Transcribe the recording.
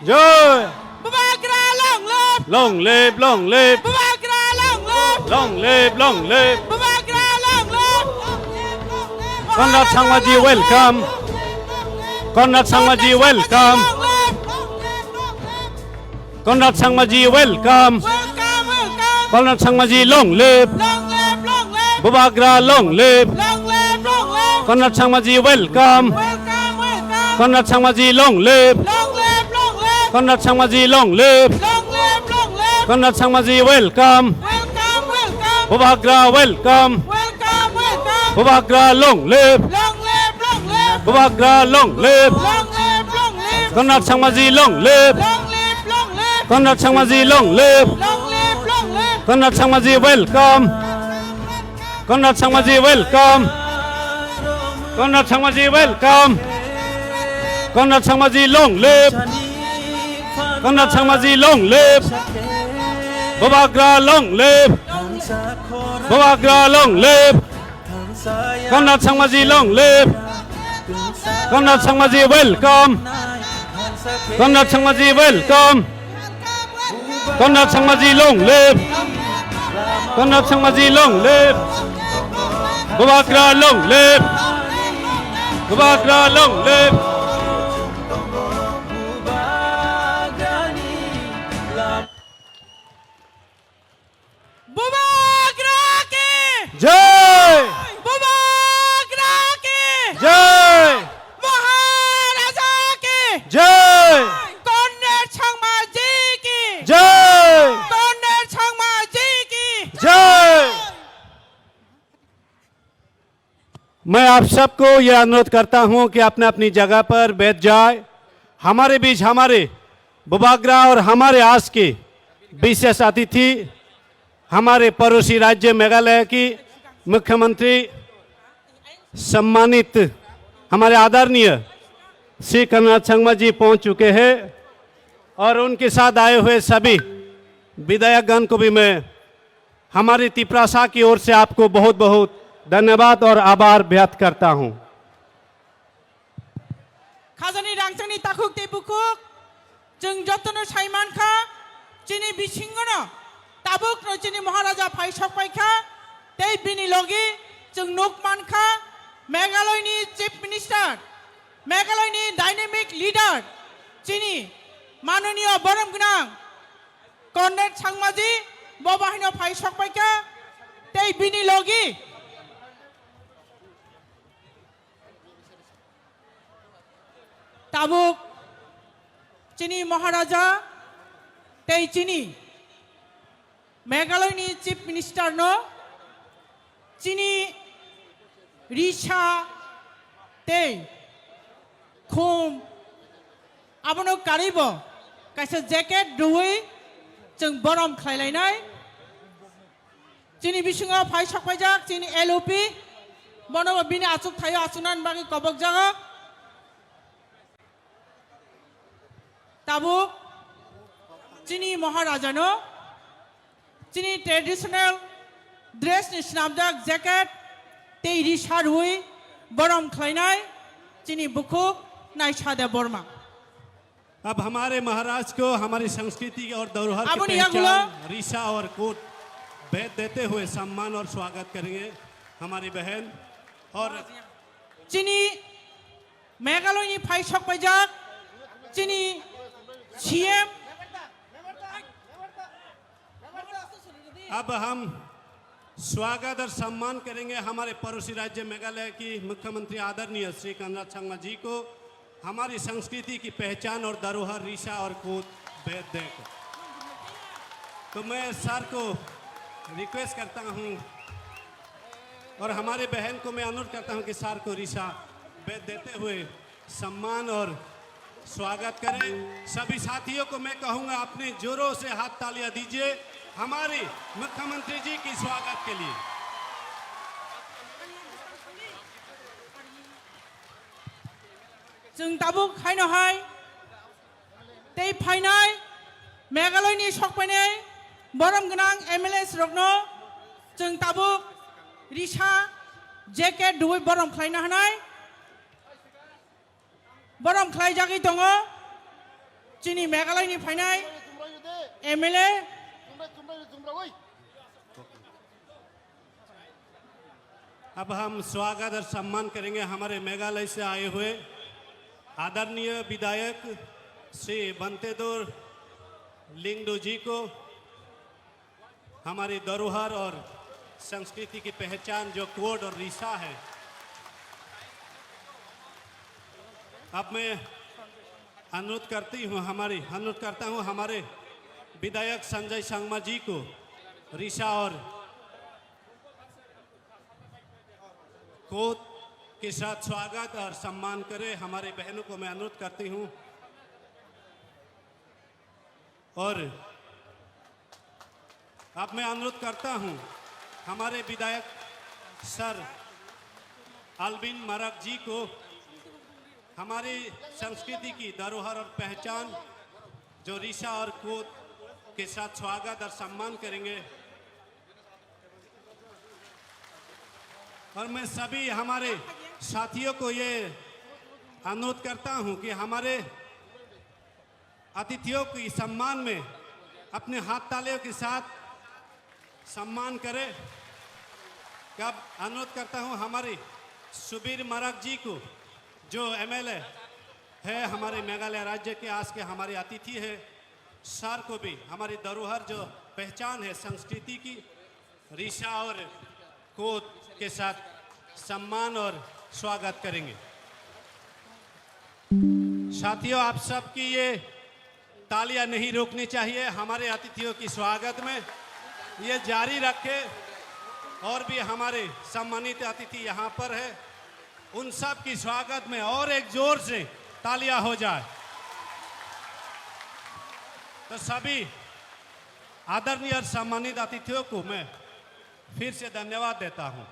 Joy. Bubagra long live. Long live, long live. Bubagra long live. Long live, long live. Bubagra long live. Conrad Sangmaji, welcome. Conrad Sangmaji, welcome. Conrad Sangmaji, welcome. Welcome, welcome. Conrad Sangmaji, long live. Long live, long live. Bubagra, long live. Long live, long live. Conrad Sangmaji, welcome. Welcome, welcome. Conrad Sangmaji, long live. Long live, long live. Conrad Sangmaji, long live. Long live, long live. Conrad Sangmaji, welcome. Welcome, welcome. Bubagra, welcome. Welcome, welcome. Bubagra, long live. Long live, long live. Bubagra, long live. Long live, long live. Conrad Sangmaji, long live. Long live, long live. Conrad Sangmaji, long live. Long live, long live. Conrad Sangmaji, welcome. Conrad Sangmaji, welcome. Conrad Sangmaji, welcome. Conrad Sangmaji, long live. Conrad Sangmaji, long live. Bubagra, long live. Bubagra, long live. Conrad Sangmaji, long live. Conrad Sangmaji, welcome. Conrad Sangmaji, welcome. Conrad Sangmaji, long live. Conrad Sangmaji, long live. Bubagra, long live. Bubagra, long live. Bubagra ke Jai! Bubagra ke Jai! Maharaja ke Jai! Conrad Sangmaji ki Jai! Conrad Sangmaji ki जय। मैं आप सबको यह अनुरोध करता हूं कि अपने अपनी जगह पर बैठ जाए। हमारे बीच हमारे बुबाग्रा और हमारे आस के विशेष अतिथि हमारे पड़ोसी राज्य मेघालय की मुख्यमंत्री सम्मानित हमारे आदरणीय श्री कनराड संगमा जी पहुंच चुके हैं और उनके साथ आए हुए सभी विधायकगण को भी मैं हमारी तिप्रासा की ओर से आपको बहुत बहुत धन्यवाद और आभार व्यक्त करता हूं। Khazani rangchangni takuk te bukuk jeng jotono saiman kha chini bisingono tabuk no chini Maharaja phai sokpai kha tei bini logi jeng nukman kha Meghalaya ni chief minister Meghalaya ni dynamic leader chini manoniya borom gnang Conrad Sangmaji bobahino phai sokpai kha tei bini logi tabuk chini Maharaja tei chini Meghalaya ni chief minister no chini Risha tei khum abono karibo kaisa jacket duwi jeng borom khlailainai chini bisingo phai sokpaijak chini LOP bono bini achuk thayo achunan bagi kobok jagak tabuk chini Maharaja no chini traditional dress ni snapjak jacket tei Risha hui borom khlainai chini bukuk naishada borma अब हमारे महाराज को हमारी संस्कृति और धरोहर की अब पहचान रीशा और कोट भेद देते हुए सम्मान और स्वागत करेंगे हमारी बहन और chini Meghalaya ni phai sokpaijak chini CM अब हम स्वागत और सम्मान करेंगे हमारे पड़ोसी राज्य मेघालय की मुख्यमंत्री आदरणीय श्री कनराड संगमा जी को हमारी संस्कृति की पहचान और धरोहर रीशा और कोट भेद देकर। तो मैं सर को रिक्वेस्ट करता हूं और हमारे बहन को मैं अनुरोध करता हूं कि सर को रीशा भेद देते हुए सम्मान और स्वागत करें। सभी साथियों को मैं कहूंगा अपने जोरों से हाथ तालियां दीजिए हमारे मुख्यमंत्री जी की स्वागत के लिए। जों tabuk haino hai tei phainai Meghalaya ni sokpainai borom gnang MLAs rokno जों tabuk Risha jacket duwi borom khlaina hanai borom khlaijagui tongo chini Maharaja ni phaisok paijak chini Risha hui borom khlainai chini bukuk naishada borma अब हियागुलो chini Tabuk haino hai tei phainai Meghalaya ni sokpainai borom gnang MLAs rokno जों tabuk Risha jacket duwi borom khlaina hanai borom khlaijagui tongo जोंनि मेघालयनि फैनाय MLA अब हम स्वागत और सम्मान करेंगे हमारे मेघालय से आए हुए आदरणीय विधायक श्री बंतेदोर लिंगडो जी को। हमारी धरोहर और संस्कृति की पहचान जो कोड और रीसा है। अब मैं अनुरोध करता हूँ हमारे विधायक संजय संगमा जी को रीसा और कोड के साथ स्वागत और सम्मान करें। हमारे बहनों को मैं अनुरोध करती हूँ और अब मैं अनुरोध करता हूँ हमारे विधायक सर अल्बिन मरक जी को हमारी संस्कृति की धरोहर और पहचान जो रीसा और कोड के साथ स्वागत और सम्मान करेंगे। और मैं सभी हमारे साथियों को ये अनुरोध करता हूं कि हमारे अतिथियों की सम्मान में अपने हाथ तालियों के साथ सम्मान करें। अब अनुरोध करता हूं हमारे सुबीर मरक जी को जो एमएलए है हमारे मेघालय राज्य के, आज के हमारे अतिथि है, सर को भी हमारी धरोहर जो पहचान है संस्कृति की रीसा और कोड के साथ सम्मान और स्वागत करेंगे। साथियों, आप सबकी ये तालियां नहीं रोकनी चाहिए। हमारे अतिथियों की स्वागत में ये जारी रखें। और भी हमारे सम्मानित अतिथि यहाँ पर है, उन सब की स्वागत में और एक जोर से तालियां हो जाए। तो सभी आदरणीय और सम्मानित अतिथियों को मैं फिर से धन्यवाद देता हूं।